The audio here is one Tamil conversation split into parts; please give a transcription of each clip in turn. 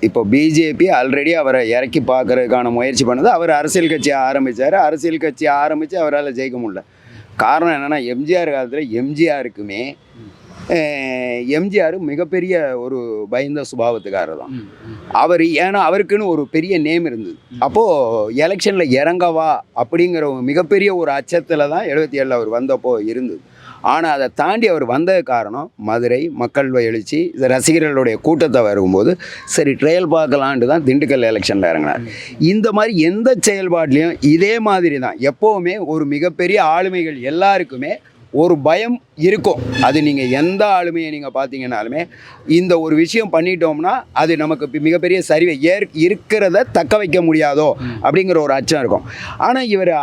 இப்போ பிஜேபி ஆல்ரெடி அவரை இறக்கி பார்க்கறதுக்கான முயற்சி பண்ணது. அவர் அரசியல் கட்சியை ஆரம்பித்தார். அரசியல் கட்சியை ஆரம்பித்து அவரால் ஜெயிக்க முடியல. காரணம் என்னென்னா, எம்ஜிஆர் காலத்தில் எம்ஜிஆருக்குமே எம்ஜிஆர் மிகப்பெரிய ஒரு பயந்த சுபாவத்துக்காரர் தான். ஏன்னா அவருக்குன்னு ஒரு பெரிய நேம் இருந்தது. அப்போது எலெக்ஷனில் இறங்கவா அப்படிங்கிற மிகப்பெரிய ஒரு அச்சத்தில் தான் 77 அவர் வந்தப்போ இருந்தது. ஆனால் அதை தாண்டி அவர் வந்தது காரணம் மதுரை மக்கள் எழுச்சி, ரசிகர்களுடைய கூட்டத்தை வரும்போது சரி ட்ரையல் பார்க்கலான்ட்டு தான் திண்டுக்கல் எலெக்ஷனில் இறங்கினார். இந்த மாதிரி எந்த செயல்பாட்லேயும் இதே மாதிரி தான். எப்போவுமே ஒரு மிகப்பெரிய ஆளுமைகள் எல்லாருக்குமே ஒரு பயம் இருக்கும். அது நீங்கள் எந்த ஆளுமையை நீங்கள் பார்த்தீங்கன்னாலுமே இந்த ஒரு விஷயம் பண்ணிட்டோம்னா அது நமக்கு மிகப்பெரிய சரிவை இருக்கிறத தக்க வைக்க முடியாதோ அப்படிங்கிற ஒரு அச்சம் இருக்கும். ஆனால் இவர்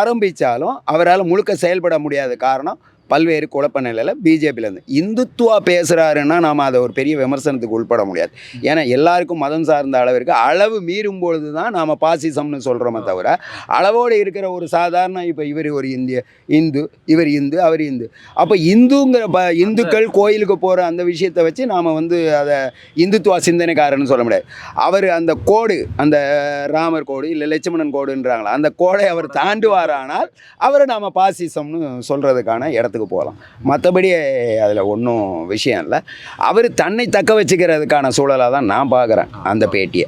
ஆரம்பித்தாலும் அவரால் முழுக்க செயல்பட முடியாத காரணம் பல்வேறு குழப்ப நிலையில் பிஜேபியிலேருந்து இந்துத்துவா பேசுகிறாருன்னா நாம் அதை ஒரு பெரிய விமர்சனத்துக்கு உட்பட முடியாது. ஏன்னா எல்லாருக்கும் மதம் சார்ந்த அளவிற்கு அளவு மீறும் பொழுது தான் நாம் பாசிசம்னு சொல்கிறோமே தவிர, அளவோடு இருக்கிற ஒரு சாதாரண இப்போ இவர் ஒரு இந்து இவர் இந்து அவர் இந்து, அப்போ இந்துங்கிற இந்துக்கள் கோயிலுக்கு போகிற அந்த விஷயத்தை வச்சு நாம் அதை இந்துத்துவா சிந்தனைக்காரன்னு சொல்ல முடியாது. அவர் அந்த கோடு, அந்த ராமர் கோடு இல்லை லட்சுமணன் கோடுன்றாங்களா, அந்த கோடை அவர் தாண்டுவாரானால் அவரை நாம் பாசிசம்னு சொல்கிறதுக்கான இடத்துக்கு போகலாம். மற்றபடி அதில் ஒன்றும் விஷயம் இல்லை. அவர் தன்னை தக்க வச்சுக்கிறதுக்கான சூழலாக தான் நான் பார்க்குறேன் அந்த பேட்டியை.